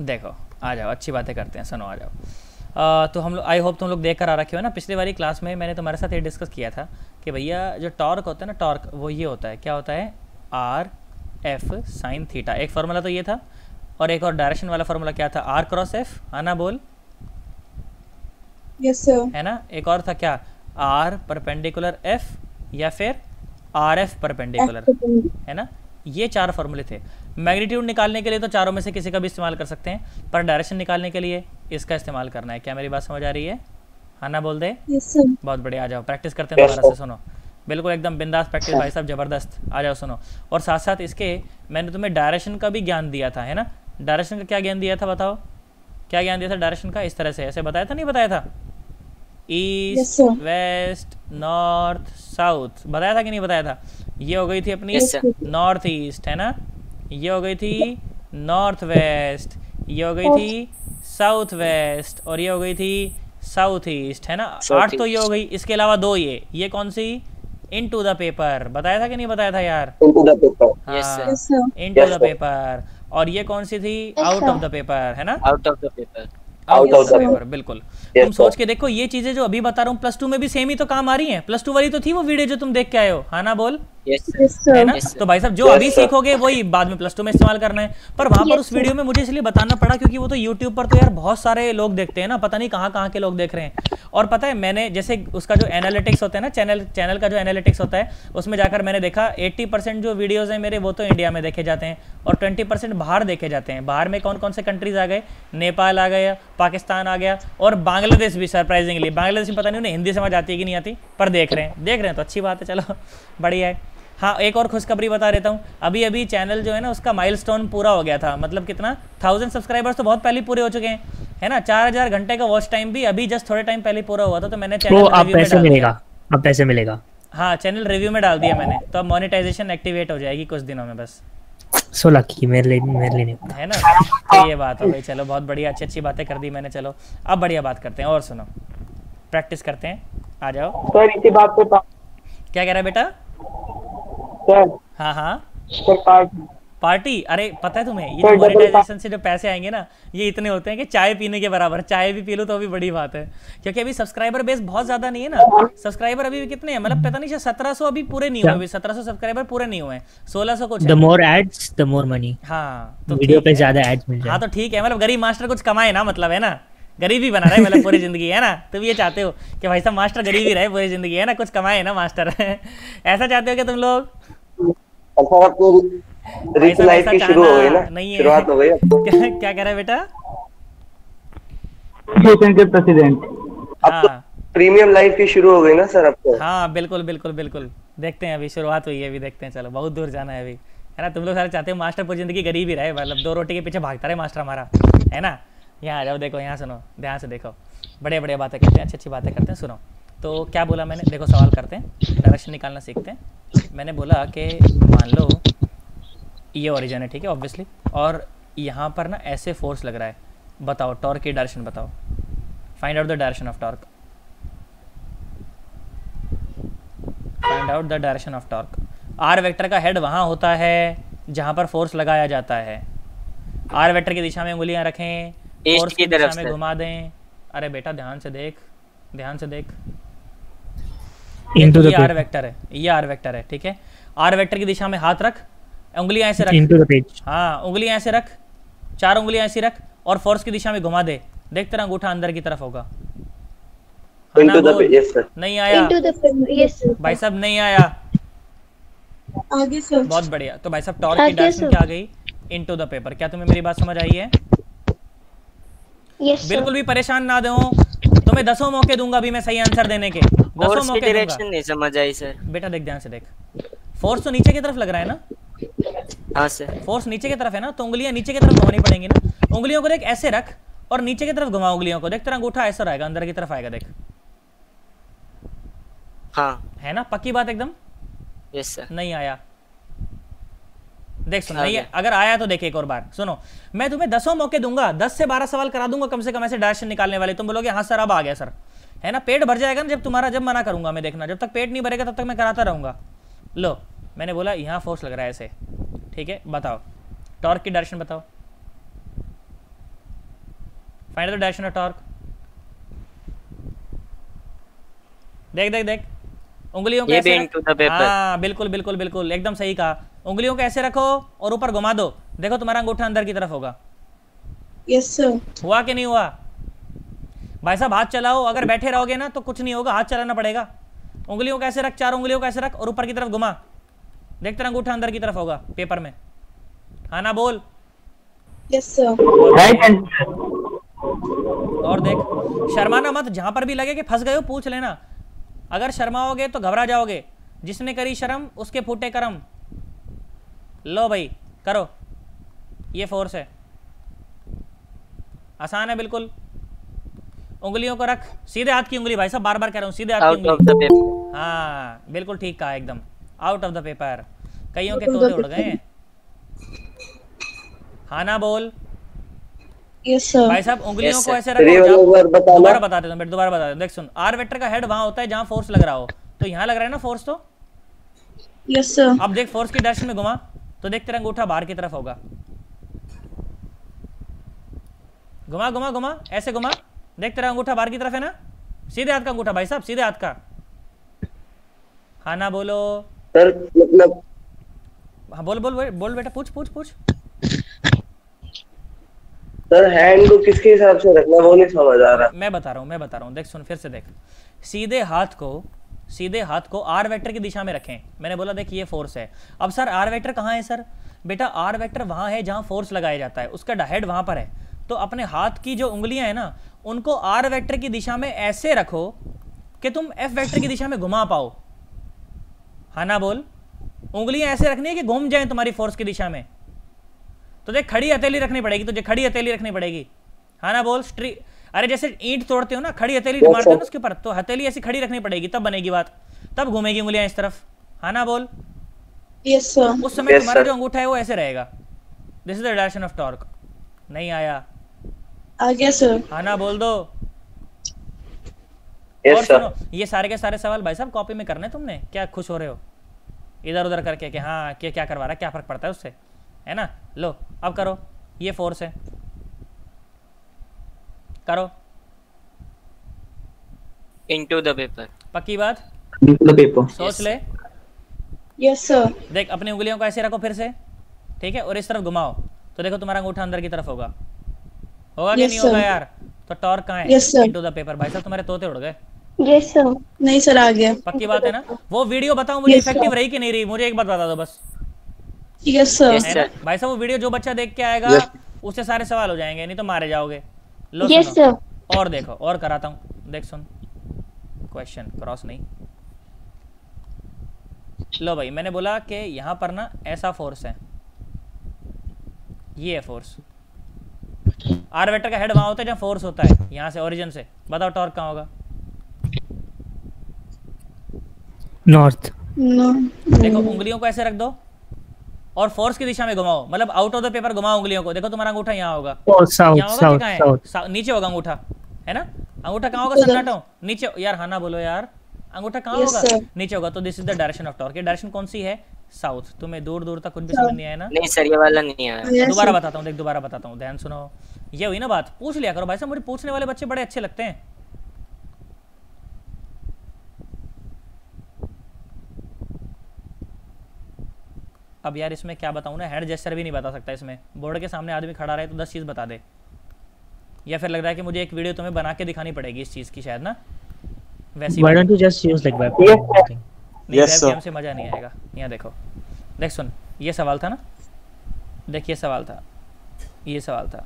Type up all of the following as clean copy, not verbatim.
देखो आ जाओ, अच्छी बातें करते हैं, सुनो आ जाओ। तो हम लोग, आई होप तुम लोग देख कर आ रखे हो ना। पिछली वाली क्लास में मैंने तुम्हारे साथ ये डिस्कस किया था कि भैया जो टॉर्क होता है ना, टॉर्क वो ये होता है, क्या होता है, आर एफ साइन थीटा। एक फार्मूला तो ये था, और एक और डायरेक्शन वाला फार्मूला क्या था, आर क्रॉस एफ, आना बोल। Yes sir. है ना, एक और था क्या, आर परपेंडिकुलर एफ या फिर आर एफ परपेंडिकुलर, है ना। ये चार फार्मूले थे। मैग्नीट्यूड निकालने के लिए तो चारों में से किसी का भी इस्तेमाल कर सकते हैं, पर डायरेक्शन निकालने के लिए इसका इस्तेमाल करना है। क्या मेरी बात समझ आ रही है? हाँ ना बोल दे। Yes sir. बहुत बढ़िया, आ जाओ प्रैक्टिस करते हैं दोबारा से। सुनो बिल्कुल एकदम बिंदास प्रैक्टिस भाई साहब, ज़बरदस्त। आ जाओ सुनो। और साथ साथ इसके मैंने तुम्हें डायरेक्शन का भी ज्ञान दिया था, है ना। डायरेक्शन का क्या ज्ञान दिया था बताओ, क्या ज्ञान दिया था डायरेक्शन का? इस तरह से ऐसे बताया था, नहीं बताया था? ईस्ट वेस्ट नॉर्थ साउथ, बताया था कि नहीं बताया था? ये हो गई थी अपनी नॉर्थ ईस्ट, है ना। ये हो गई थी नॉर्थ वेस्ट, ये हो गई थी साउथ वेस्ट, और ये हो गई थी साउथ ईस्ट, है ना। 8 तो ये हो गई, इसके अलावा 2 ये कौन सी, इनटू द पेपर, बताया था कि नहीं बताया था यार? Into the paper. हाँ इनटू द पेपर। और ये कौन सी थी, आउट ऑफ द पेपर, है ना। Out of the paper, out of the paper, बिल्कुल। तुम सोच के देखो, ये चीजें जो अभी बता रहा हूँ +2 में भी सेम ही तो काम आ रही हैं। +2 वाली तो थी वो वीडियो जो तुम देख के आए हो, हाँ ना बोल। है ना। तो भाई साहब जो अभी सीखोगे वही बाद में +2 में इस्तेमाल करना है। पर वहां पर उस वीडियो में मुझे इसलिए बताना पड़ा क्योंकि वो तो यूट्यूब पर तो यार बहुत सारे लोग देखते हैं ना, पता नहीं कहाँ कहाँ के लोग देख रहे हैं। और पता है मैंने जैसे उसका जो एनालिटिक्स होता है ना, चैनल का जो एनालिटिक्स होता है, उसमें जाकर मैंने देखा 80% जो वीडियोज़ हैं मेरे वो तो इंडिया में देखे जाते हैं, और 20% बाहर देखे जाते हैं। बाहर में कौन कौन से कंट्रीज़ आ गए, नेपाल आ गया, पाकिस्तान आ गया, और बांग्लादेश भी। सरप्राइजिंगली बांग्लादेश में पता नहीं उन्हें हिंदी समझ आती है कि नहीं आती, पर देख रहे हैं तो अच्छी बात है, चलो बढ़िया है। हाँ एक और खुशखबरी बता देता हूँ, अभी अभी चैनल जो है ना उसका माइलस्टोन पूरा हो गया था। मतलब कितना, 1000 सब्सक्राइबर्स तो बहुत पहले पूरे हो चुके हैं, है ना। 4000 घंटे का वॉच टाइम भी अभी जस्ट थोड़े टाइम पहले पूरा हुआ था, तो मैंने चैनल रिव्यू में डाल दिया। अब पैसे मिलेगा। हाँ चैनल रिव्यू में डाल दिया मैंने, तो अब मोनेटाइजेशन एक्टिवेट हो जाएगी कुछ दिनों में बस। 16 की मेरे लिए नहीं, है ना। तो ये बात हो गई, चलो बहुत बढ़िया, अच्छी बातें कर दी मैंने। चलो अब बढ़िया बात करते हैं, और सुनो प्रैक्टिस करते हैं, आ जाओ। सर इसी बात पे क्या कह रहा है बेटा? सर हाँ हाँ सर पार्टी, अरे पता है तुम्हें ये जो मोनेटाइजेशन से जो पैसे आएंगे ना, ये इतने होते हैं कि चाय पीने के बराबर। चाय भी पी लो तो अभी बड़ी बात है, क्योंकि अभी सब्सक्राइबर बेस बहुत ज्यादा नहीं है ना। सब्सक्राइबर अभी भी कितने हैं, मतलब पता नहीं, 1700 अभी पूरे नहीं हुए, अभी 1700 सब्सक्राइबर पूरे नहीं हुए हैं, 1600 कुछ। The more ads the more money. हाँ तो वीडियो पे ज्यादा एड्स मिल जाए। हाँ तो ठीक है, मतलब गरीब मास्टर कुछ कमाए ना, मतलब है ना, गरीबी बना रहे मतलब पूरी जिंदगी, है ना। तुम ये चाहते हो कि भाई साहब मास्टर गरीब ही रहे पूरी जिंदगी, है ना, कुछ कमाए ना मास्टर ऐसा चाहते हो क्या तुम लोग? रिच लाइफ की शुरू हो गई ना, शुरुआत हो गई। क्या कह रहा है बेटा? प्रेसिडेंट अब तो प्रीमियम लाइफ की शुरू हो गई ना सर अब तो। हाँ बिल्कुल बिल्कुल बिल्कुल, देखते हैं, अभी शुरुआत हुई है, अभी देखते हैं। चलो बहुत दूर जाना है अभी, है ना। तुम लोग सारे चाहते हो मास्टर पूरी जिंदगी गरीब ही रहे, मतलब 2 रोटी के पीछे भागता रहे मास्टर हमारा, है ना। यहाँ आ जाओ, देखो यहाँ सुनो, ध्यान से देखो, बढ़िया बढ़िया बातें करते हैं, अच्छी बातें करते हैं। सुनो तो क्या बोला मैंने, देखो सवाल करते हैं, डायरेक्शन निकालना सीखते हैं। मैंने बोला कि मान लो ये ओरिजिन है, ठीक है ऑब्वियसली, और यहाँ पर ना ऐसे फोर्स लग रहा है, बताओ टॉर्क की डायरेक्शन बताओ, find out the direction of torque, find out the direction of torque. R vector का हेड वहाँ होता है जहाँ पर फोर्स लगाया जाता है। आर वेक्टर की दिशा में उंगलियाँ रखें, फोर्स की दिशा में घुमा दें। अरे बेटा ध्यान से देख, ध्यान से देख, ये आर वेक्टर है, ये आर वेक्टर है, ठीक है। आर वेक्टर की दिशा में हाथ रख, उंगलियां ऐसे रख, हाँ उंगलियां ऐसे रख, 4 उंगलियां ऐसी रख, और फोर्स की दिशा में घुमा दे। देख तेरा अंगूठा अंदर की तरफ होगा। नहीं आया भाई साहब, नहीं आया। आगे सर। बहुत बढ़िया। तो भाई साहब टॉर्क की डायरेक्शन क्या आ गई, इनटू द पेपर। क्या तुम्हें मेरी बात समझ आई है? बिल्कुल भी परेशान ना दो, तुम्हें 10 मौके दूंगा अभी मैं सही आंसर देने के, 10 मौके डायरेक्शन नहीं समझ आई सर। बेटा देख ध्यान से देख, फोर्स तो नीचे की तरफ लग रहा है ना। हाँ सर, फोर्स नीचे की तरफ है ना, तो उंगलियां नीचे की तरफ घुमानी पड़ेंगी ना। उंगलियों को देख ऐसे रख और नीचे की तरफ घुमा उंगलियों को, देख तेरा अंगूठा ऐसा रहेगा, अंदर की तरफ आएगा, देख। हाँ है ना, पक्की बात एकदम? Yes sir. नहीं आया, देख सुन, नहीं अगर आया तो देख एक और बार सुनो, मैं तुम्हें 10 मौके दूंगा, 10 से 12 सवाल करा दूंगा कम से कम ऐसे डायरेक्शन निकालने वाले। तुम बोलोगे हाँ सर अब आ गया सर, है ना। पेट भर जाएगा ना जब मना करूंगा मैं, देखना जब तक पेट नहीं भरेगा तब तक मैं कराता रहूंगा। लो मैंने बोला यहाँ फोर्स लग रहा है ऐसे, ठीक है, बताओ टॉर्क की डायरेक्शन बताओ। Find the direction of torque. देख देख देख उंगलियों को ऐसे हाँ बिल्कुल बिल्कुल बिल्कुल एकदम सही कहा। उंगलियों को ऐसे रखो और ऊपर घुमा दो, देखो तुम्हारा अंगूठा अंदर की तरफ होगा। Yes sir. हुआ कि नहीं हुआ? भाई साहब हाथ चलाओ, अगर बैठे रहोगे ना तो कुछ नहीं होगा, हाथ चलाना पड़ेगा। उंगलियों को ऐसे रख, 4 उंगलियों को ऐसे रख और ऊपर की तरफ घुमा, देख तेरा अंगूठा अंदर की तरफ होगा पेपर में। हाँ ना बोल। Yes sir. और देख शर्माना मत, जहां पर भी लगे कि फंस गए हो पूछ लेना। अगर शर्माओगे तो घबरा जाओगे। जिसने करी शर्म उसके फूटे करम। लो भाई करो, ये फोर्स है, आसान है बिल्कुल। उंगलियों को रख, सीधे हाथ की उंगली, भाई साहब बार बार कह रहा हूँ सीधे हाथ की उंगली। हाँ बिल्कुल ठीक कहा एकदम, आउट ऑफ द पेपर। कईयों के तोते उड़ गए हैं। हाँ ना बोल। Yes sir. भाई साहब उंगलियों को ऐसे रखो, दोबारा बता देता हूँ, दोबारा बता देता हूँ। देख सुन, आर वेक्टर का हेड वहां होता है जहां फोर्स लग रहा हो, तो यहाँ लग रहा है ना फोर्स, तो यस सर। अब देख फोर्स की डायरेक्शन में घुमा तो देख तेरा अंगूठा बाहर की तरफ होगा। घुमा घुमा घुमा ऐसे घुमा, देख तेरा अंगूठा बाहर की तरफ है ना, सीधे हाथ का अंगूठा भाई साहब, सीधे हाथ का। हाँ ना बोलो सर मतलब। हाँ बोल बोल बोल बेटा, पूछ पूछ पूछ। सर हैंड को किसके हिसाब से रखना वो नहीं समझ आ रहा। मैं बता रहा हूँ देख सुन फिर से देख। सीधे हाथ को आर वेक्टर की दिशा में रखें। मैंने बोला देख ये फोर्स है। अब सर आर वेक्टर कहाँ है सर? बेटा आर वेक्टर वहां है जहां फोर्स लगाया जाता है, उसका हेड वहां पर है। तो अपने हाथ की जो उंगलियां है ना, उनको आर वेक्टर की दिशा में ऐसे रखो कि तुम एफ वेक्टर की दिशा में घुमा पाओ। हाँ ना बोल। उंगलियां ऐसे रखनी है कि घूम जाए तुम्हारी फोर्स की दिशा में। तो देख खड़ी हथेली रखनी पड़ेगी तुझे, खड़ी हथेली रखनी पड़ेगी। हाँ ना बोल। अरे जैसे ईंट तोड़ते हो ना, खड़ी हथेली मारते हो ना उसके ऊपर, तो हथेली ऐसी खड़ी रखनी पड़ेगी, तब बनेगी बात, तब घूमेगी उंगलियां इस तरफ। हाँ ना बोल। Yes sir. उस समय तुम्हारा जो अंगूठा है वो ऐसे रहेगा। This is the direction of torque. नहीं आया? आ गया सर। हाँ ना बोल दो। और सुनो, ये सारे के सारे सवाल भाई साहब कॉपी में करने तुमने, क्या खुश हो रहे हो इधर उधर करके कि हाँ क्या करवा रहा है, क्या फर्क पड़ता है उससे, है ना। लो अब करो, ये फोर्स है, करो। Into the paper. पक्की बात? Into the paper. सोच ले। Yes sir. देख अपनी उंगलियों को ऐसे रखो फिर से, ठीक है, और इस तरफ घुमाओ तो देखो तुम्हारा अंगूठा अंदर की तरफ होगा। होगा कि नहीं होगा यार? तो टॉर्क कहाँ है? Into the paper. भाई साहब तुम्हारे तोते उड़ गए। Yes sir. नहीं सर आ गया। पक्की बात है ना? वो वीडियो बताओ मुझे इफेक्टिव रही कि नहीं रही, मुझे एक बात बता दो बस। Yes sir. भाई साहब वो वीडियो जो बच्चा देख के आएगा उससे सारे सवाल हो जाएंगे, नहीं तो मारे जाओगे। लो यस सर। और देखो और कराता हूँ, देख सुन। क्वेश्चन क्रॉस नहीं। लो भाई मैंने बोला कि यहाँ पर ना ऐसा फोर्स है, ये है फोर्स। आर वेक्टर का हेड वहां होता है जहाँ फोर्स होता है, यहाँ से ओरिजिन से। बताओ टॉर्क कहाँ होगा? नॉर्थ। देखो उंगलियों को ऐसे रख दो और फोर्स की दिशा में घुमाओ, मतलब आउट ऑफ द पेपर घुमाओ उंगलियों को। देखो तुम्हारा अंगूठा यहाँ होगा, नीचे होगा अंगूठा, है ना। अंगूठा कहाँ होगा सन्नाटो? नीचे। यार हाँ ना बोलो यार, अंगूठा कहाँ होगा? नीचे होगा। तो this is the direction of torque. ये डायरेक्शन कौन सी है? साउथ। तुम्हें दूर दूर तक कुछ भी समझ नहीं आया ना? नहीं सर ये वाला नहीं आया। दोबारा बताता हूँ, देख दोबारा बताता हूँ, ध्यान सुनो। ये हुई ना बात, पूछ लिया करो भाई साहब, मुझे पूछने वाले बच्चे बड़े अच्छे लगते हैं। अब यार इसमें क्या बताऊँ ना, हेड जेस्चर भी नहीं बता सकता इसमें। बोर्ड के सामने आदमी खड़ा रहे तो 10 चीज़ बता दे, या फिर लग रहा है कि मुझे एक वीडियो तुम्हें बना के दिखानी पड़ेगी इस चीज़ की शायद ना। वैसे Why don't you just use like webcam? Webcam से मज़ा नहीं आएगा। यहाँ देखो, देख सुन, ये सवाल था ना, देख ये सवाल था, ये सवाल था,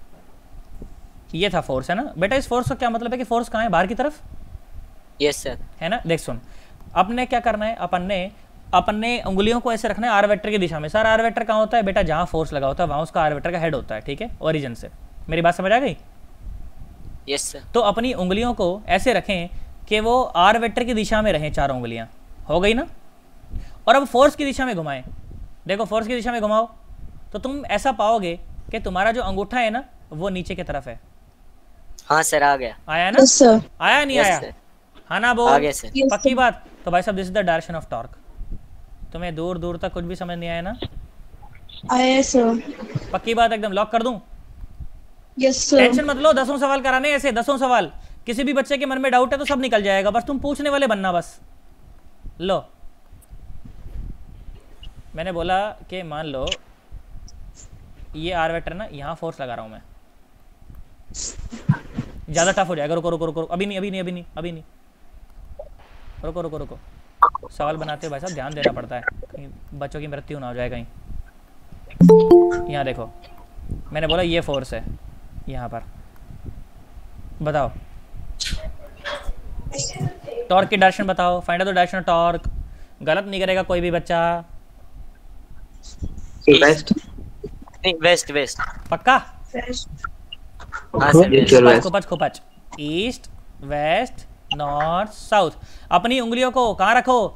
ये था फोर्स, है ना बेटा। इस फोर्स का क्या मतलब है कि फोर्स कहाँ है? बाहर की तरफ। Yes sir. है ना। देख सुन, अपने क्या करना है, अपने उंगलियों को ऐसे रखना है आर वेक्टर की दिशा में। सर आर वेक्टर कहाँ होता है? बेटा जहाँ फोर्स लगा होता है वहाँ उसका आर वेक्टर का हेड होता है, ठीक है, ओरिजिन से। मेरी बात समझ आ गई? Yes sir. तो अपनी उंगलियों को ऐसे रखें कि वो आर वेक्टर की दिशा में रहें, चारों उंगलियां। हो गई ना? और अब फोर्स की दिशा में घुमाएं। देखो फोर्स की दिशा में घुमाओ तो तुम ऐसा पाओगे कि तुम्हारा जो अंगूठा है ना वो नीचे की तरफ है। हाँ सर आ गया। आया ना? आया नहीं आया? हाँ ना बोल। आ गया सर। पक्की बात? तो भाई साहब this is the direction of torque. तुम्हें दूर दूर तक कुछ भी समझ नहीं आया ना? आया सर। पक्की बात? एकदम लॉक कर दूं? Yes sir. टेंशन मत लो, 10 सवाल कराने ऐसे, 10 सवाल। किसी भी बच्चे के मन में डाउट है तो सब निकल जाएगा, बस तुम पूछने वाले बनना बस। लो मैंने बोला कि मान लो ये आर वेक्टर ना, यहाँ फोर्स लगा रहा हूँ मैं, ज़्यादा टफ हो जाएगा। रुको रुको रुको, अभी नहीं अभी नहीं अभी नहीं अभी नहीं, रुको रुको रुको। सवाल बनाते हो भाई साहब ध्यान देना पड़ता है, कहीं बच्चों की मृत्यु ना हो जाए कहीं। यहाँ देखो मैंने बोला ये फोर्स है यहाँ पर, बताओ टॉर्क की डायरेक्शन बताओ, find out the direction of torque. गलत नहीं करेगा कोई भी बच्चा। वेस्ट नहीं वेस्ट वेस्ट पक्का? हाँ सर खोपच खोपच, ईस्ट वेस्ट नॉर्थ साउथ। अपनी उंगलियों को कहाँ रखो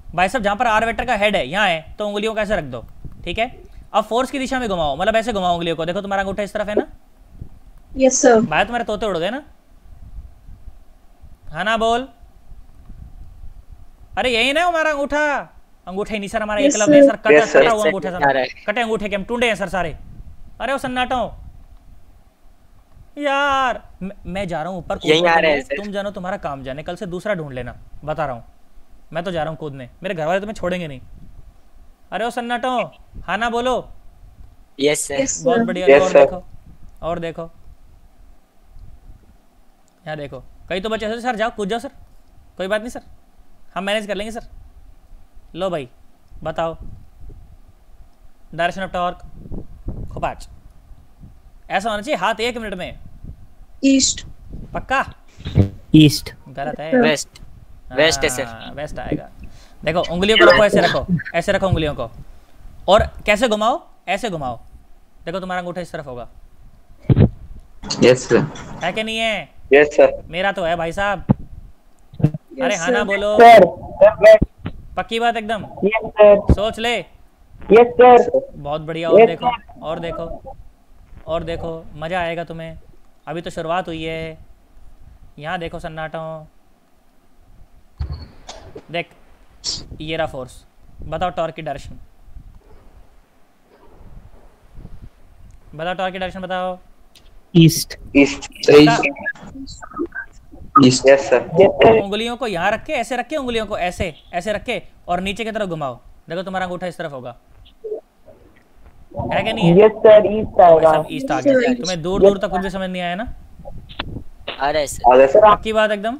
भाई साहब, जहाँ पर आर वेक्टर का हेड है यहाँ है, तो उंगलियों को ऐसे रख दो, ठीक है। अब फोर्स की दिशा में घुमाओ, मतलब ऐसे घुमाओ उंगलियों को। देखो तुम्हारा अंगूठा इस तरफ है ना? Yes sir. भाई तुम्हारे तोते उड़ गए ना? हाँ ना बोल। अरे यही ना हमारा अंगूठा, अंगूठे ही नहीं सर हमारा, एकलव्य है सर, कटा हुआ अंगूठा सर, कटे अंगूठे के हम टूंडे हैं सर सारे। अरे वो सन्नाटो यार, मैं जा रहा हूँ ऊपर, तुम जानो तुम्हारा काम जाने, कल से दूसरा ढूंढ लेना, बता रहा हूँ। मैं तो जा रहा हूँ कूदने, मेरे घर वाले तुम्हें छोड़ेंगे नहीं। अरे वो सन्नाटो, हाँ ना बोलो। Yes sir. बहुत बढ़िया। और देखो और देखो, यहाँ देखो। कई तो बच्चे सर जाओ कूद जाओ सर, कोई बात नहीं सर, हम मैनेज कर लेंगे सर। लो भाई बताओ डायरेक्शन ऑफ टॉर्क। खोपाच ऐसा होना चाहिए, हाथ 1 मिनट में। ईस्ट। पक्का? ईस्ट। गलत है, वेस्ट। वेस्ट है सर। वेस्ट आएगा। देखो उंगलियों को रखो, ऐसे रखो, ऐसे रखो उंगलियों को, और कैसे घुमाओ, ऐसे घुमाओ। देखो तुम्हारा अंगूठा इस तरफ होगा। Yes sir. है कि नहीं है? Yes sir. मेरा तो है भाई साहब। अरे हाँ ना बोलो। पक्की बात एकदम? सोच ले। Yes sir. बहुत बढ़िया। और देखो और देखो और देखो, मजा आएगा तुम्हें, अभी तो शुरुआत हुई है। यहाँ देखो सन्नाटो, देख ये रहा फोर्स। बताओ टॉर्क की डायरेक्शन, बताओ टॉर्क की डायरेक्शन बताओ। East. East. East. Yes sir. उंगलियों को यहाँ रख के, ऐसे रख के, उंगलियों को ऐसे ऐसे रख के, और नीचे की तरफ घुमाओ। देखो तुम्हारा अंगूठा इस तरफ होगा, है कि नहीं है? Yes sir. ईस्ट आएगा। सब ईस्ट आ गया। तुम्हें दूर दूर तक कुछ भी समझ नहीं आया ना? अरे सर। पक्की बात एकदम?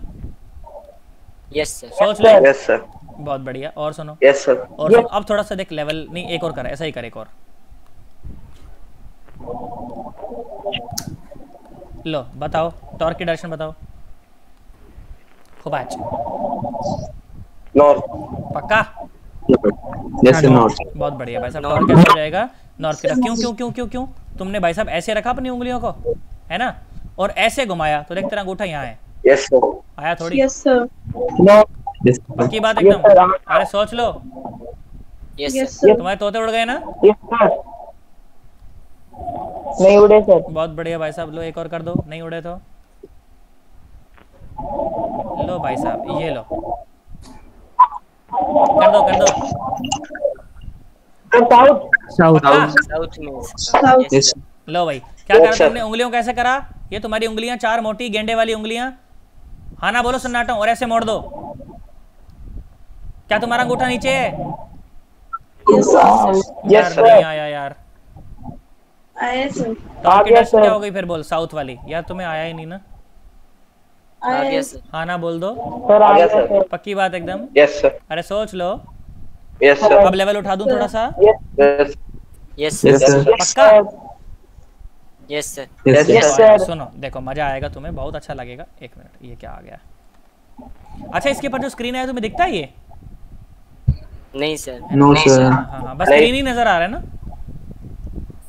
Yes sir. सोच ले। Yes sir. बहुत बढ़िया। और सुनो। Yes sir. और सुनो, अब थोड़ा सा देख लेवल, नहीं एक और कर, ऐसा ही कर, एक और। लो बताओ टॉर्क की डायरेक्शन बताओ। खोपाच। नॉर्थ। पक्का? Yes sir. नॉर्थ। बहुत बढ़िया भाई साहब। टॉर्क कैसे हो जाएगा? नॉर्थ की तरफ। क्यों क्यों क्यों क्यों क्यों? तुमने भाई साहब ऐसे रखा अपनी उंगलियों को, है ना, और ऐसे घुमाया, तो देख तेरा अंगूठा यहाँ है। Yes sir. आया थोड़ी? Yes sir. पक्की बात एकदम? अरे सोच लो। Yes sir. तुम्हारे तोते उड़ गए ना? Yes sir. नहीं उड़े सर। बहुत बढ़िया भाई साहब। लो एक और कर दो, नहीं उड़े तो। लो भाई साहब ये लो, कर दो कर दो। साउथ। साउथ में। साउथ। लो भाई क्या करा तुमने? उंगलियों को ऐसे करा, ये तुम्हारी उंगलियां 4 मोटी गेंडे वाली उंगलियां। हाँ ना बोलो सन्नाटो, और ऐसे मोड़ दो। क्या तुम्हारा अंगूठा नीचे है? यस यार नहीं आया यार। आया सर। टॉर्क की डायरेक्शन क्या हो गई फिर? बोल साउथ वाली। यार तुम्हें आया ही नहीं ना? आया सर। हाँ ना बोल दो। Yes sir. पक्की बात एकदम? Yes sir. अरे सोच लो। Yes sir. अब लेवल उठा दूं थोड़ा सा? Yes. Yes yes sir. Sir. पक्का? Yes sir. Yes sir. सुनो देखो मजा आएगा तुम्हें, बहुत अच्छा लगेगा। 1 मिनट, ये क्या आ गया? अच्छा इसके पर जो स्क्रीन है तुम्हें दिखता है ये? नहीं सर। No sir. हाँ हाँ, बस स्क्रीन ही नजर आ रहा है ना?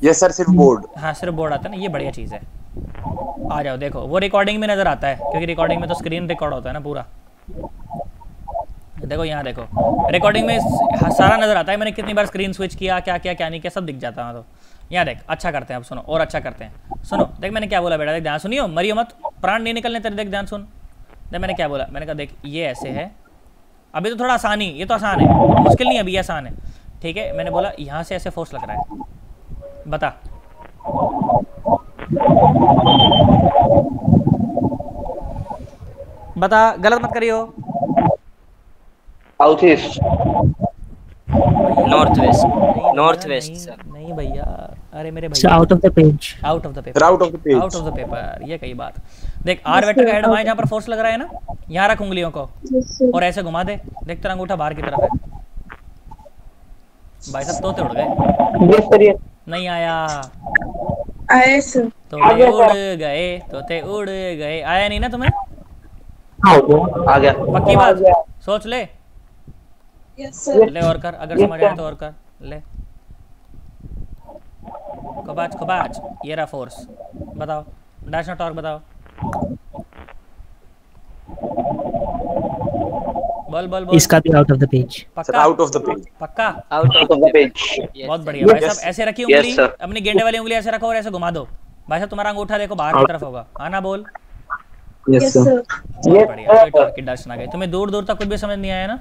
Yes sir. सिर्फ बोर्ड। हाँ सिर्फ बोर्ड आता है ना, ये बढ़िया चीज़ है। आ जाओ देखो, वो रिकॉर्डिंग में नजर आता है, क्योंकि रिकॉर्डिंग में तो स्क्रीन रिकॉर्ड होता है ना पूरा। देखो यहाँ देखो, रिकॉर्डिंग में सारा नजर आता है, मैंने कितनी बार स्क्रीन स्विच किया, क्या किया क्या नहीं किया, सब दिख जाता है। तो यहाँ देख, अच्छा करते हैं अब। सुनो और अच्छा करते हैं। सुनो देख मैंने क्या बोला बेटा, देख ध्यान सुनियो, मरियो मत, प्राण नहीं निकलने तेरे। देख ध्यान सुन, देख मैंने क्या बोला। मैंने कहा देख ये ऐसे है, अभी तो थोड़ा आसान ही, ये तो आसान है, मुश्किल नहीं, अभी आसान है, ठीक है। मैंने बोला यहाँ से ऐसे फोर्स लग रहा है, बता बता, गलत मत करियो। South east. North west. नहीं नॉर्थ भैया, वेस्ट नहीं, सर। नहीं भैया, अरे मेरे It's भैया, out of the page. Out of the paper, Out of the page. Out of the paper, ये कई बात। देख आर वेक्टर का हेड वहां जहाँ पर फोर्स लग रहा है ना, यहाँ रख उंगलियों को Yes, sir. और ऐसे घुमा दे, देख तेरा अंगूठा बाहर की तरफ है। भाई साहब तोते उड़ गए, यस सर यस। नहीं आया, आया सर। तोते उड़ गए, तोते उड़ गए। आया नहीं ना तुम्हें? आ गया। पक्की बात, सोच ले, Yes, sir. ले और कर, अगर समझ आया तो और कर ले। खबाच खबाच, ये रहा फोर्स। बताओ डैश टॉर्क बताओ, बोल बोल बोल। इसका भी out of the page. Sir, पक्का out of the page. पक्का, out out of the page. बहुत बढ़िया भाई साहब। ऐसे रखी उंगली, sir. अपनी गेंडे वाली उंगली ऐसे रखो और ऐसे घुमा दो। भाई साहब तुम्हारा अंगूठा देखो बाहर की तरफ होगा, आना बोल। Yes, sir. बहुत बढ़िया, कोई टॉर्क की डैश ना गई। तुम्हें दूर दूर तक कुछ भी समझ नहीं आया ना?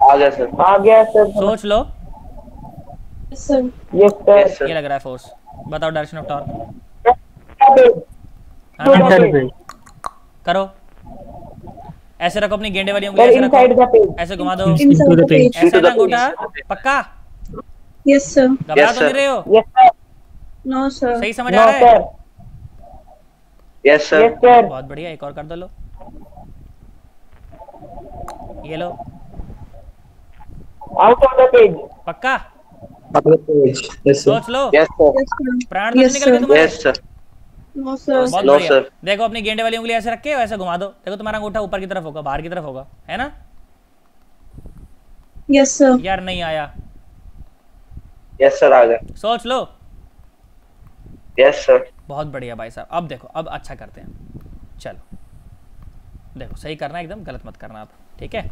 आ गया सर। आ गया सर। सोच लो, Yes, sir. Yes sir. ये लग रहा है फोर्स। बताओ direction of torque. Third page. करो, ऐसे रखो अपनी गेंडे वाली उंगली, ऐसे रखो, ऐसे घुमा दो, Into the page. ऐसे ना अंगूठा। पक्का Yes, sir. घबरा तो sir. नहीं रहे हो? No, sir. सही समझ आ रहा है? Yes sir. बहुत बढ़िया, एक और कर दो। लो ये लो, आउट ऑफ द पेज। पक्का Out of the page. Yes, sir. सोच लो, यस सर। Yes, sir. प्राण तो नहीं Yes, निकल गए sir. तुम्हारे? Yes sir. No, sir. बहुत No, बढ़िया। sir. देखो अपनी गेंडे वाली उंगली ऐसे रख के वैसे घुमा दो, देखो तुम्हारा अंगूठा ऊपर की तरफ होगा, बाहर की तरफ होगा, है ना? Yes, sir. यार नहीं आया, यस सर आ गया। सोच लो। Yes sir. बहुत बढ़िया भाई साहब। अब देखो, अब अच्छा करते हैं, चलो देखो, सही करना एकदम, गलत मत करना आप, ठीक है?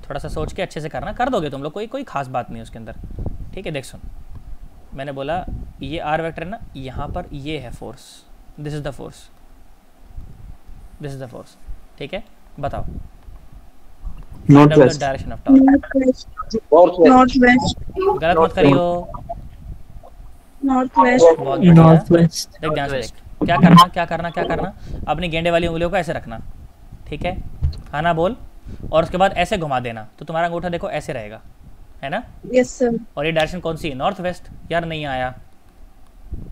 थोड़ा सा सोच के अच्छे से करना, कर दोगे तुम लोग, कोई खास बात नहीं है उसके अंदर, ठीक है? देख सुन, मैंने बोला ये आर वेक्टर है ना, यहाँ पर ये है force, this is the force, this is the force, ठीक है? बताओ Northwest. Direction of torque. Northwest. North Northwest. गलत मत करियो, Northwest. बहुत बढ़िया। Northwest. देख ध्यान से देख, क्या करना क्या करना क्या करना, अपनी गेंडे वाली उंगलियों को ऐसे रखना, ठीक है? हाँ ना बोल, और उसके बाद ऐसे घुमा देना, तो तुम्हारा अंगूठा देखो ऐसे रहेगा, है ना? Yes, sir. और ये डायरेक्शन कौन सी है? North west. यार नहीं आया,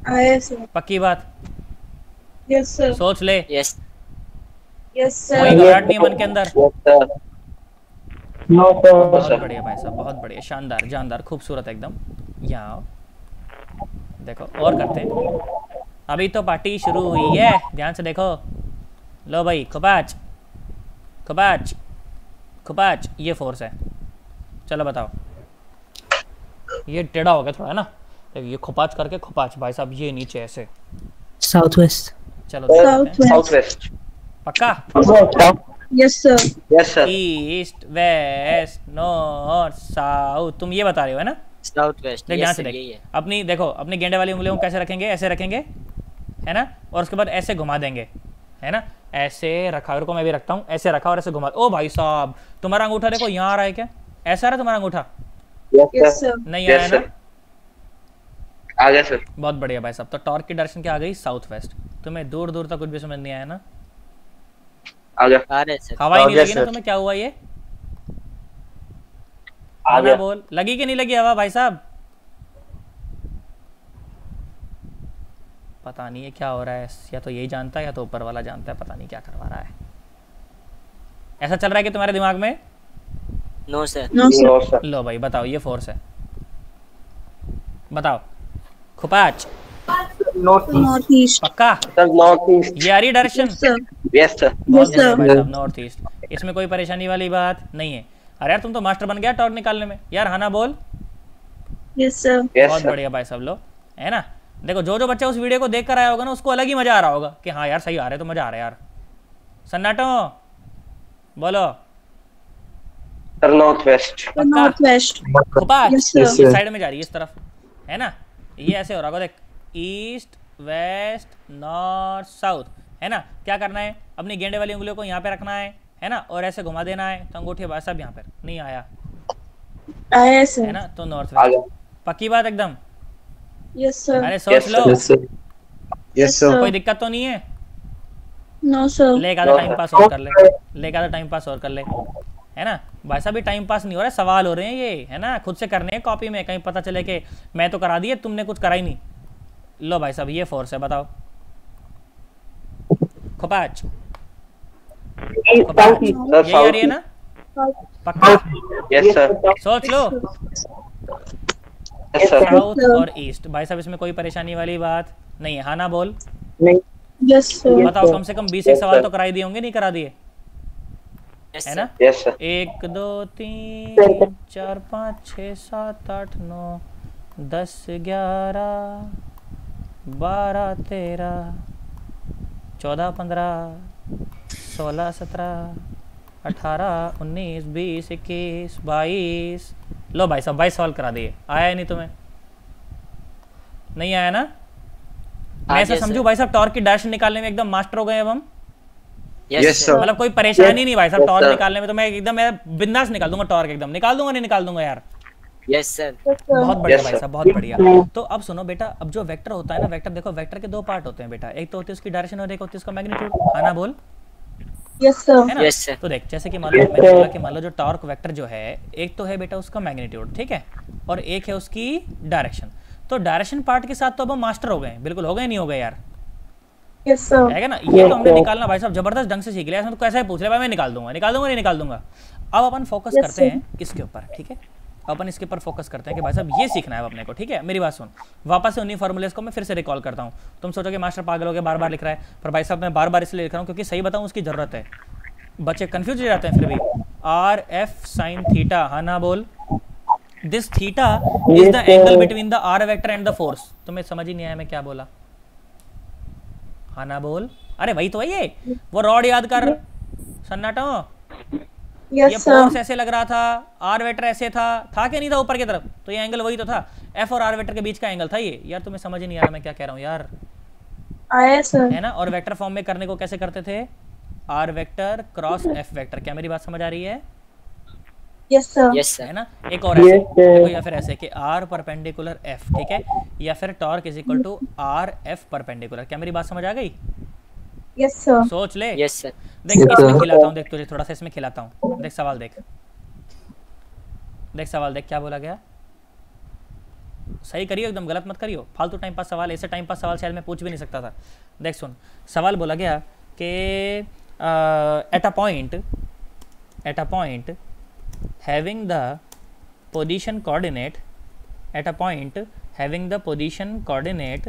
आया sir. पक्की बात, Yes, sir. सोच ले, यस Yes, कोई sir. घबराहट नहीं है मन के अंदर। नो बहुत सर। बढ़िया भाई साहब, बहुत बढ़िया, शानदार, जानदार, खूबसूरत एकदम। यहाँ आओ, देखो और करते हैं, अभी तो पार्टी शुरू हुई है, ध्यान से देखो। लो भाई, खुपाच खुपाच खुपाच, ये फोर्स है। चलो बताओ, ये टेढ़ा हो गया थोड़ा, है ना? देखो ये खुपाच करके खुपाच, भाई साहब ये नीचे ऐसे। Southwest. चलो देखते हैं। Southwest. South west. पक्का? Yes, sir. Yes sir. East west north south, तुम ये बता रहे हो, है ना? South west. देख ध्यान यस से सर, यही देख, है। अपनी देखो, अपनी गेंडे वाली उंगलियों को कैसे रखेंगे? ऐसे रखेंगे, है ना? और उसके बाद ऐसे घुमा देंगे, है ना? ऐसे रखा, रुको मैं भी रखता हूँ, ऐसे रखा और ऐसे घुमा। ओ भाई साहब, तुम्हारा अंगूठा देखो यहाँ आ रहा है क्या? ऐसा आ रहा है तुम्हारा अंगूठा? Yes, sir. नहीं आया यस ना? सर। आ गया सर। बहुत बढ़िया भाई साहब। तो टॉर्क की डायरेक्शन क्या आ गई? South west. तुम्हें दूर दूर तक कुछ भी समझ नहीं आया ना? आ गया। आ रहे हैं सर। हवा ही नहीं गया लगी ना सर। तुम्हें? क्या हुआ ये? आ हाँ गया। बोल, लगी कि नहीं लगी हवा भाई साहब? पता नहीं है क्या हो रहा है, या तो यही जानता है या तो ऊपर वाला जानता है, पता नहीं क्या करवा रहा है। ऐसा चल रहा है कि तुम्हारे दिमाग में? No sir. No, sir. No sir. लो भाई बताओ, ये फोर्स है, बताओ। खुपाच, Northeast. पक्का? Sir north east. ये आ रही direction? Yes, sir. Yes sir. बहुत Yes, बढ़िया sir. भाई साहब, नॉर्थ ईस्ट। इसमें कोई परेशानी वाली बात नहीं है। अरे यार तुम तो मास्टर बन गया टॉर्क निकालने में यार, हाँ ना बोल? Yes, sir. यस बहुत सर। बढ़िया भाई साहब, लो, है ना? देखो जो जो बच्चा उस वीडियो को देख कर आया होगा ना, उसको अलग ही मजा आ रहा होगा कि हाँ यार सही आ रहे, तो मजा आ रहा है यार। सन्नाटो बोलो। Sir north west. The Northwest. खुपाच, Yes, sir. ये साइड में जा रही है इस तरफ, है ना? ये ऐसे हो रहा होगा, देख, ईस्ट वेस्ट नॉर्थ साउथ, है ना? क्या करना है? अपनी गेंडे वाली उंगलियों को यहाँ पे रखना है ना? और ऐसे घुमा देना है, तो अंगूठे भाई साहब यहाँ पर नहीं आया, आया है sir. ना? तो नॉर्थ आ वेस्ट। गया। पक्की बात एकदम? Yes, sir. अरे सोच Yes, लो, Yes, sir. Yes, sir. कोई दिक्कत तो नहीं है? No, sir. ले एक आधा टाइम पास और कर ले, ले एक आधा टाइम पास और कर ले, है ना भाई साहब? भी टाइम पास नहीं हो रहा है, सवाल हो रहे हैं ये, है ना? खुद से करने हैं कॉपी में, कहीं पता चले कि मैं तो करा दिए, तुमने कुछ करा ही नहीं। लो भाई साहब, ये फोर्स है, बताओ। खोपाच यही आ रही है ना? पक्का? Yes sir. सोच लो। Yes sir. साउथ और ईस्ट। भाई साहब इसमें कोई परेशानी वाली बात नहीं है, हाँ ना बोल? Yes, sir. बताओ, कम से कम 20 एक सवाल तो कराई दिए होंगे, नहीं करा दिए? Yes, है sir. ना? Yes sir. 1 2 3 4 5 6 7 8 9 10 11 12 13 14 15 16 17 18 19 20 21 22। लो भाई साहब 22 सवाल करा दिए। आया नहीं तुम्हें? नहीं आया ना? मैं ऐसा समझूं भाई साहब टॉर्क की डायरेक्शन निकालने में एकदम मास्टर हो गए अब हम? Yes, sir. मतलब कोई परेशानी नहीं भाई साहब टॉर्क निकालने में, तो मैं एकदम मैं बिंदास निकाल दूंगा टॉर्क, एकदम निकाल दूंगा, नहीं निकाल दूंगा यार। Yes, sir. बहुत बढ़िया Yes, भाई sir. साहब, बहुत बढ़िया। तो अब सुनो बेटा, अब जो वेक्टर होता है ना, वेक्टर देखो, वेक्टर के दो पार्ट होते हैं बेटा, एक तो होती है उसकी डायरेक्शन और एक होती है उसका मैग्नीट्यूड, है ना बोल? Yes, sir. है ना? Yes, sir. तो देख, जैसे कि मान लो मैंने बोला कि मान लो जो टॉर्क वेक्टर जो है, एक तो है बेटा उसका मैग्नीट्यूड, ठीक है, और एक है उसकी डायरेक्शन। तो डायरेक्शन पार्ट के साथ तो अब हम मास्टर हो गए, बिल्कुल हो गए, नहीं हो गए यार? Yes, sir. है ना? ये तो हमने निकालना भाई साहब जबरदस्त ढंग से सीख लिया, इसमें तो कैसा है पूछ रहे भाई, मैं निकाल दूंगा, निकाल दूंगा, नहीं निकाल दूंगा। अब अपन फोकस Yes, करते sir. हैं इसके ऊपर, ठीक है? अपन इसके ऊपर फोकस करते हैं कि भाई साहब ये सीखना है अपने को, ठीक है? मेरी बात सुन, वापस से उन्हीं फॉर्मूलेस को मैं फिर से रिकॉल करता हूँ। तुम सोचोगे मास्टर पागल हो गया, बार बार लिख रहा है, पर भाई साहब मैं बार बार इसलिए लिख रहा हूँ क्योंकि सही बताऊँ उसकी जरूरत है। बच्चे कंफ्यूज हो जाते हैं फिर भी। आर एफ साइन थीटा, हाँ ना बोल? This theta is the angle between the R vector and the force. तुम्हें समझ ही नहीं आया मैं क्या बोला? हाँ ना बोल? अरे वही तो है ये, वो रॉड याद कर सन्नाटो। ये Yes, sir. फोर्स ऐसे लग रहा था, आर वेक्टर ऐसे था कि नहीं था ऊपर की तरफ? तो ये एंगल वही तो था, एफ और आर वेक्टर के बीच का एंगल था ये। यार तुम्हें समझ ही नहीं आ रहा मैं क्या कह रहा हूँ यार, आया सर। है ना? और वेक्टर फॉर्म में करने को कैसे करते थे? R vector cross F vector. क्या मेरी बात समझ आ रही है? Yes sir. Yes, sir. है ना? एक और ऐसे देखो, या फिर ऐसे कि आर परपेंडिकुलर एफ, ठीक है, या फिर torque is equal to R F perpendicular. क्या मेरी बात समझ आ गई? Yes sir. सोच ले। Yes, sir. देख इसमें खिलाता हूँ, देख तुझे थोड़ा सा इसमें खिलाता हूँ। देख सवाल देख, देख सवाल देख, क्या बोला गया? सही करियो, एकदम गलत मत करियो। फालतू टाइम पास सवाल, ऐसे टाइम पास सवाल शायद मैं पूछ भी नहीं सकता था। देख सुन, सवाल बोला गया कि at a point having the position coordinate, at a point having the position coordinate,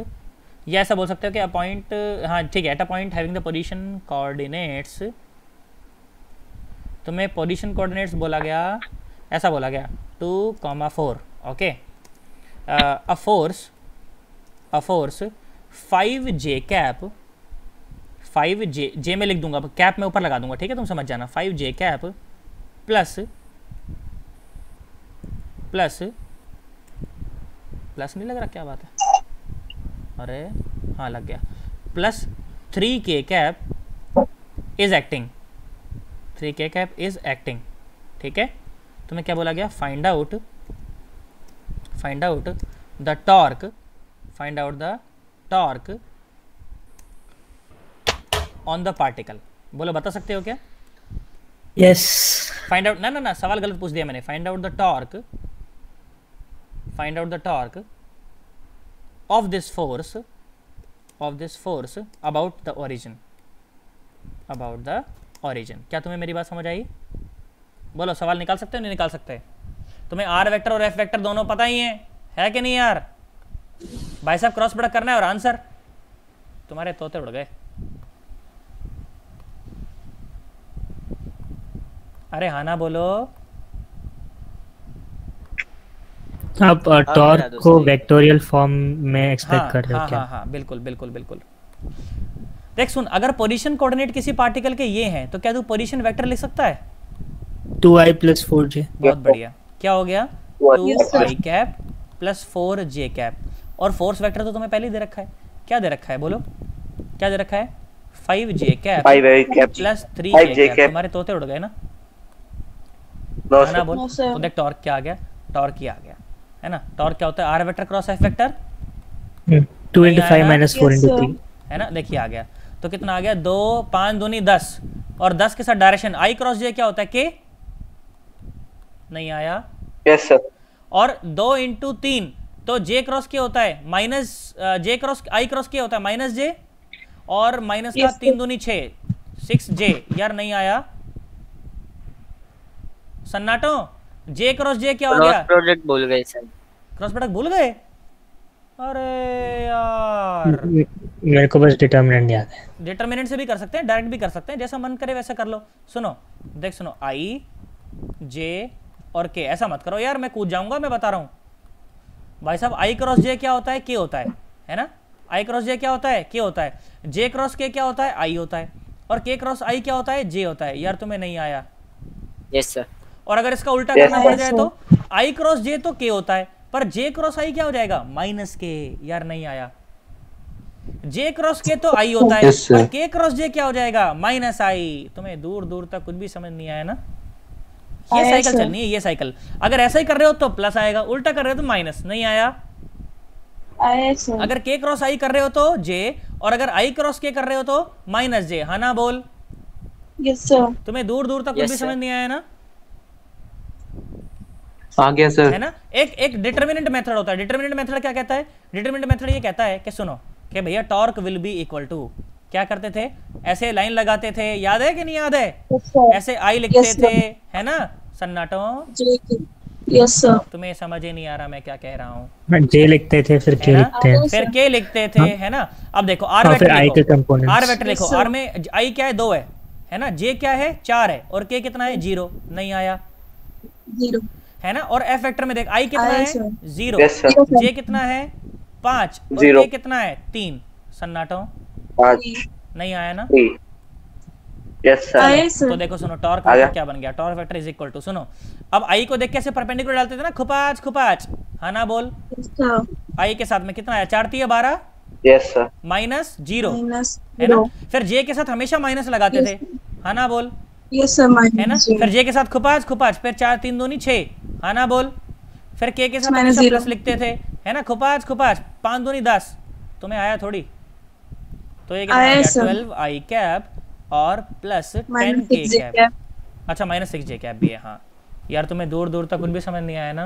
या ऐसा बोल सकते हो कि a point, हाँ ठीक है, at a point having the position coordinates, तुम्हें position coordinates बोला गया, ऐसा बोला गया 2,4, okay. a force 5j cap, 5j में लिख दूंगा, कैप में ऊपर लगा दूंगा, ठीक है, तुम समझ जाना। 5j कैप प्लस नहीं लग रहा, क्या बात है? अरे हाँ लग गया। Plus 3k cap is acting, 3k cap is acting, ठीक है। तुम्हें क्या बोला गया? Find out the torque on the particle. बोलो, बता सकते हो क्या? Yes. फाइंड आउट, ना सवाल गलत पूछ दिया मैंने। Find out the torque of this force about the origin. क्या तुम्हें मेरी बात समझ आई? बोलो, सवाल निकाल सकते हो नहीं निकाल सकते? तुम्हें आर वेक्टर और एफ वेक्टर दोनों पता ही है कि नहीं यार? भाई साहब क्रॉस प्रोडक्ट करना है और आंसर तुम्हारे तोते उड़ गए। अरे हाँ ना बोलो। आप टॉर्क को वेक्टोरियल फॉर्म में एक्सप्रेस कर रहे हो क्या? हाँ, बिल्कुल। देख सुन, अगर पोजीशन कोऑर्डिनेट किसी पार्टिकल के ये हैं, तो क्या तू पोजीशन वेक्टर लिख सकता है? 2i + 4j। बहुत बढ़िया। क्या हो गया? 2i cap plus 4j cap. और फोर्स वेक्टर तो तुम्हें पहले ही दे रखा है। क्या दे रखा है? बोलो, क्या दे रखा है? 5j cap plus 3j cap. तुम्हारे तोते उड़ गए ना? ना बोल। तो देख टॉर्क क्या आ गया? टॉर्क ही आ गया, है ना? टॉर्क क्या होता है? R vector cross F vector 2 × 5 - 4 × 3। है ना, देखिए आ गया। तो कितना आ गया, 2 5 दूनी 10 और 10 के साथ डायरेक्शन आई क्रॉस जे क्या होता है, के नहीं आया। Yes sir. और 2 इंटू 3 तो जे क्रॉस के होता है माइनस जे क्रॉस आई क्रॉस के होता है माइनस जे और माइनस का 3 दूनी 6 6 जे। यार नहीं आया सन्नाटो। जे क्रॉस जे क्या हो गया, प्रोडक्ट भूल गए सर, क्रॉस प्रोडक्ट भूल गए। अरे यार मेरे को बस डिटरमिनेंट याद है। डिटरमिनेंट से भी कर सकते हैं, डायरेक्ट भी कर सकते हैं, जैसा मन करे वैसा कर लो। सुनो देख सुनो, आई जे और के, ऐसा मत करो यार, मैं कूद जाऊंगा, मैं बता रहा हूँ भाई साहब। आई क्रॉस जे क्या होता है, के होता है ना। आई क्रॉस जे क्या होता है, के होता है। जे क्रॉस के क्या होता है, आई होता है। और के क्रॉस आई क्या होता है, जे होता है। यार तुम्हें नहीं आया। Yes sir. और अगर इसका उल्टा करना पड़ जाए तो आई क्रॉस जे तो के होता है, पर जे क्रॉस आई क्या हो जाएगा, माइनस के। यार नहीं आया। जे क्रॉस के तो आई होता है और के क्रॉस जे क्या हो जाएगा, माइनस आई। तुम्हें दूर दूर तक कुछ भी समझ नहीं आया ना। ये साइकिल चलनी है, ये साइकिल। अगर ऐसा ही कर रहे हो तो प्लस आएगा, उल्टा कर रहे हो तो माइनस। नहीं आया। अगर के क्रॉस आई कर रहे हो तो जे, और अगर आई क्रॉस के कर रहे हो तो माइनस जे। हाँ ना बोल। Yes sir. तुम्हें दूर दूर तक कुछ भी समझ नहीं आया ना। आ गया सर। है ना। एक डिटरमिनेंट मेथड होता है। डिटरमिनेंट मेथड क्या कहता है, डिटरमिनेंट मेथड ये कहता है कि सुनो कि भैया torque will be equal to, क्या करते थे, ऐसे लाइन लगाते थे, याद है कि नहीं याद है, ऐसे आई लिखते थे, है ना सन्नाटो। Yes sir. तुम्हें समझ ही नहीं आ रहा मैं क्या कह रहा हूँ। जे लिखते थे, फिर के लिखते हैं, फिर के लिखते थे, है ना। अब देखो आर वेक्टर लिखो, आर वेक्टर लिखो। आर में आई क्या है, 2 है ना। जे क्या है, 4 है। और के कितना है, 0। नहीं आया। 0 है ना। और एफ वेक्टर में देख, आई कितना है, 0। जे कितना है, 5। और के कितना है, 3। सन्नाटो 5 नहीं आया ना। Yes sir. तो देखो सुनो, टॉर्क वेक्टर क्या बन गया, torque vector is equal to, सुनो अब आई को देख कैसे परपेंडिकुलर डालते थे ना, खुपाच खुपाच। हाँ ना बोल। आई के साथ में कितना आया, 4 3 12। Yes sir. माइनस 0 है ना। फिर जे के साथ हमेशा माइनस लगाते थे। हाँ ना बोल। Yes sir. है ना। फिर जे के साथ खुपाच खुपाच, फिर 4 3 दूनी 6। हाँ ना बोल। फिर के साथ हमेशा प्लस लिखते थे, है ना, खुपाच खुपाच, 5 दूनी 10। तुम्हें आया थोड़ी। तो ये कितना आ गया, 12 आई कैप और प्लस 10 के कैप। अच्छा माइनस 6 जे कैप भी है। हाँ यार तुम्हें दूर दूर तक कुछ भी समझ नहीं आया ना।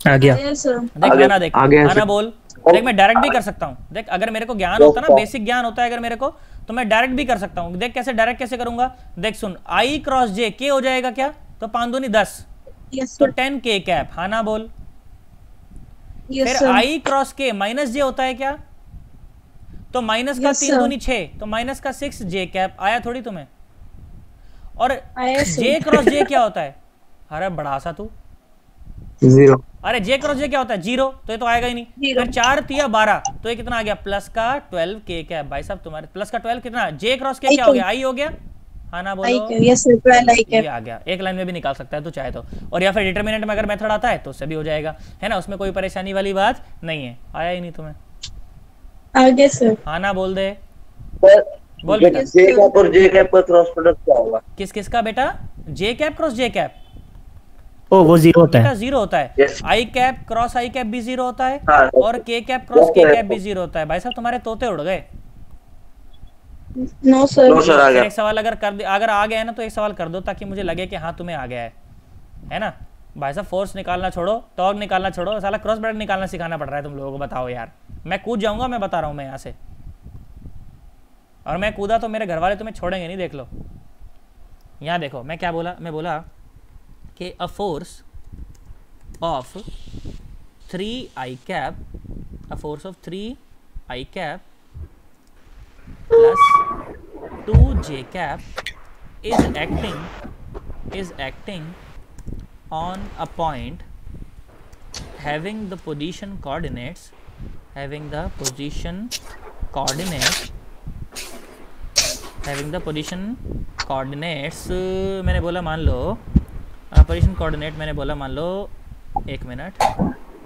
आ गया। देख मैं ना, देख आना बोल। देख मैं डायरेक्ट भी कर सकता हूँ। देख अगर मेरे को ज्ञान होता ना, बेसिक ज्ञान होता है अगर मेरे को, तो मैं डायरेक्ट भी कर सकता हूँ। देख कैसे डायरेक्ट कैसे करूंगा, देख सुन, आई क्रॉस जे के हो जाएगा क्या, तो 5 दूनी 10, तो 10 के कैप। हाँ ना बोल। फिर आई क्रॉस के माइनस जे होता है क्या, तो माइनस का 3 दूनी 6, तो माइनस का 6 जे कैप। आया थोड़ी तुम्हें। और जे क्रॉस जे क्या होता है, अरे बड़ा सा तू 0। अरे जे क्रॉस जे क्या होता है, 0, तो ये तो आएगा ही नहीं। फिर 4 3 12, तो ये कितना आ गया, प्लस का 12 के कैप। भाई साहब तुम्हारे प्लस का 12 कितना, जे क्रॉस के क्या हो गया, आई हो गया। हाँ ना बोलो। यस सर, 12 आई कैप। ये आ गया। एक लाइन में भी निकाल सकता है तो चाहे तो। और या फिर डिटरमिनेंट में अगर मेथड आता है तो उससे भी हो जाएगा, है ना, उसमें कोई परेशानी वाली बात नहीं है। आया ही नहीं तुम्हें। आगे सर। हाँ ना बोल दे। बोल बेटा। जे कैप और जे कैप का क्रॉस प्रोडक्ट क्या होगा, किस किस का बेटा, जे कैप क्रॉस जे कैप। ओ वो 0 होता है। 0 होता है। Yes. आई कैप क्रॉस आई कैप भी 0 होता है। हाँ, और के कैप क्रॉस के कैप भी 0 होता है। भाई साहब तुम्हारे तोते उड़ गए। No sir. नो सर आ गया। एक सवाल अगर आ गया है ना, तो एक सवाल कर दो ताकि मुझे लगे कि हाँ तुम्हें आ गया है ना। भाई साहब फोर्स निकालना छोड़ो, टॉर्क निकालना छोड़ो, साला क्रॉस प्रोडक्ट निकालना सिखाना पड़ रहा है तुम लोगों को। बताओ यार, मैं कूद जाऊंगा, मैं बता रहा हूँ मैं यहाँ से। और मैं कूदा तो मेरे घर वाले तुम्हें छोड़ेंगे नहीं। देख लो यहाँ देखो मैं क्या बोला, मैं बोला कि a force of 3 I cap, a force of 3 I cap plus 2 J cap is acting on a point having the position coordinates मैंने बोला मान लो पोजीशन कोऑर्डिनेट, मैंने बोला मान लो 1 मिनट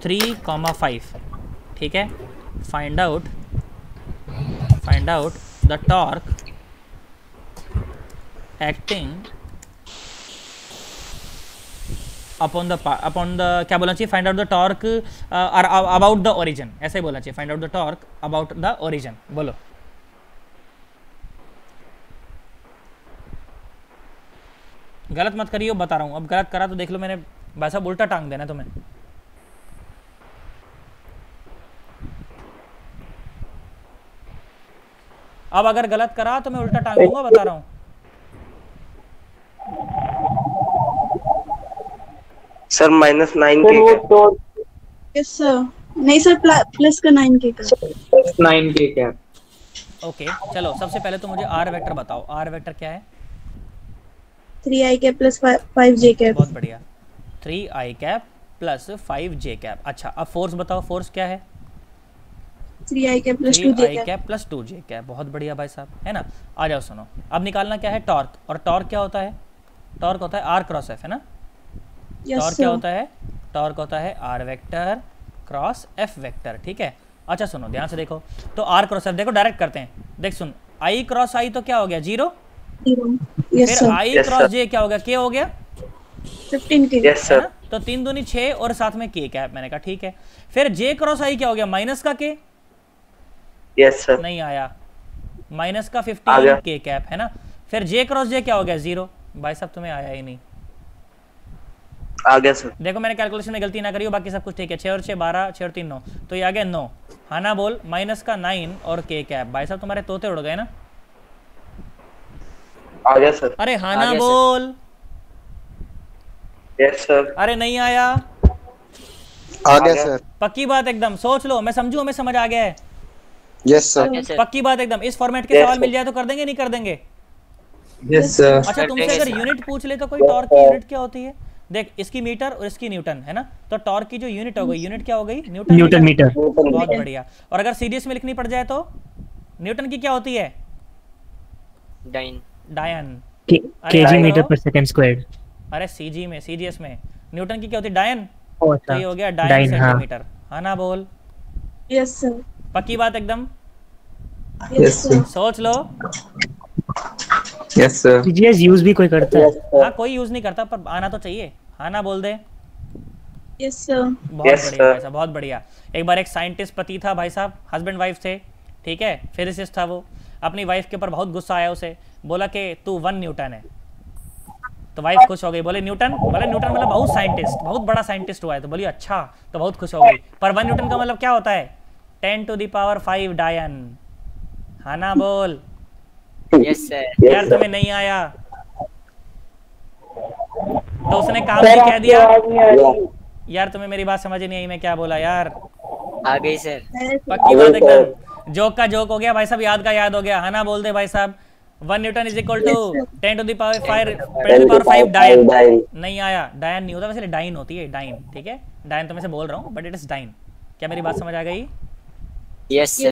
3,5, ठीक है। Find out the torque acting upon the क्या बोलना चाहिए, find out the torque about the origin, ऐसे ही बोलना चाहिए, find out the torque about the origin. बोलो गलत मत करियो, बता रहा हूँ। अब गलत करा तो देख लो, मैंने भाई साहब उल्टा टांग देना तुम्हें। अब अगर गलत करा तो मैं उल्टा टांग दूंगा, बता रहा हूँ। सर -9 के यस सर। नहीं सर, प्लस का 9k का। 9k cap. ओके चलो, सबसे पहले तो मुझे आर वेक्टर बताओ। आर वेक्टर क्या है? 3i cap plus 5j cap. बहुत बढ़िया, 3i cap plus 5j cap. अच्छा अब फोर्स बताओ, फोर्स क्या है? 3i cap plus 2j 3i cap. Cap plus 2j cap. बहुत बढ़िया भाई साहब, है ना। आ जाओ सुनो, अब निकालना क्या है? टॉर्क। और टॉर्क क्या होता है? टॉर्क होता है आर क्रॉस एफ, है ना। टॉर्क क्या होता है? टॉर्क होता है R vector cross F vector, ठीक है। अच्छा सुनो ध्यान से देखो, तो आर क्रॉस एफ देखो, डायरेक्ट करते हैं। देख सुन, आई क्रॉस आई तो क्या हो गया? 0। यस फिर आई क्रॉस जे क्या हो गया? के हो गया 15k। Yes sir. तो 3 दूनी 6 और साथ में के कैप। मैंने कहा ठीक है। फिर जे क्रॉस आई क्या हो गया? माइनस का के। Yes sir. नहीं आया, माइनस का आ 15 गया। के कैप, है ना। फिर जे क्रॉस जे क्या हो गया? 0। भाई साहब तुम्हें आया ही नहीं। आ गया सर। देखो मैंने कैलकुलेशन में गलती ना करी हो, बाकी सब कुछ ठीक है। 6 और 6 12, 6 और 3 9, तो ये आ गया 9। हाँ ना बोल, माइनस का 9 और के कैप। भाई साहब तुम्हारे तोते उड़ गए ना। आ गया सर। अरे हाँ ना आ गया सर। बोल। Yes sir. अरे नहीं आया। आ गया सर। पक्की बात एकदम, सोच लो। मैं समझू, हमें समझ आ गया है। Yes sir. Yes, sir. पक्की बात एकदम। इस फॉर्मेट के Yes, सवाल sir. मिल जाए तो कर देंगे, नहीं कर देंगे? Yes sir. अच्छा तुमसे देंगे, अगर sir. यूनिट पूछ ले तो कोई टॉर्क की यूनिट क्या होती है? देख, इसकी मीटर और इसकी न्यूटन, है ना। तो टॉर्क की जो यूनिट हो गई, यूनिट क्या हो गई? Newton metre. बहुत बढ़िया। और अगर सीरीज में लिखनी पड़ जाए तो न्यूटन की क्या होती है? डाइन। डायन। केजी मीटर पर सेकंड स्क्वायर्ड। अरे सीजी में, सीजीएस में न्यूटन की क्या होती है? डायन। ओ तो ये हो गया डायन डाइन, हाँ। सेंटीमीटर। हाँ ना बोल। Yes sir. पक्की बात एकदम, यस सर। सोच लो। Yes sir. सीजीएस यूज भी कोई करता है? हाँ कोई यूज नहीं करता, पर आना तो चाहिए। हाँ ना बोल दे। Yes sir. बहुत Yes, बढ़िया sir. भाई साहब, बहुत बढ़िया। एक बार एक साइंटिस्ट पति था भाई साहब, हस्बैंड वाइफ थे, ठीक है। फिजिसिस्ट था वो। अपनी वाइफ के ऊपर बहुत गुस्सा आया उसे, बोला कि तू 1 न्यूटन है। तो वाइफ खुश हो गई, बोले न्यूटन? बोले न्यूटन मतलब बहुत साइंटिस्ट, बहुत बड़ा साइंटिस्ट हुआ है। तो बोली अच्छा, तो बहुत खुश हो गई। पर 1 न्यूटन का मतलब क्या होता है? 10⁵ डायन। हाँ ना बोल। Yes sir. यार तुम्हें नहीं आया तो उसने काम भी कह दिया। यार तुम्हें मेरी बात समझ नहीं आई, मैं क्या बोला यार। आ गई सर। पक्की बात एकदम। जोक का जोक हो गया भाई साहब, याद का याद हो गया। है ना बोल दे भाई साहब। 1 न्यूटन इज इक्वल टू 10⁵ डायन। नहीं आया, डायन नहीं होता, वैसे डाइन होती है, डाइन, ठीक है। डायन तो मैं से बोल रहा हूँ, बट इट इज डाइन। क्या मेरी बात समझ आ गई? Yes sir.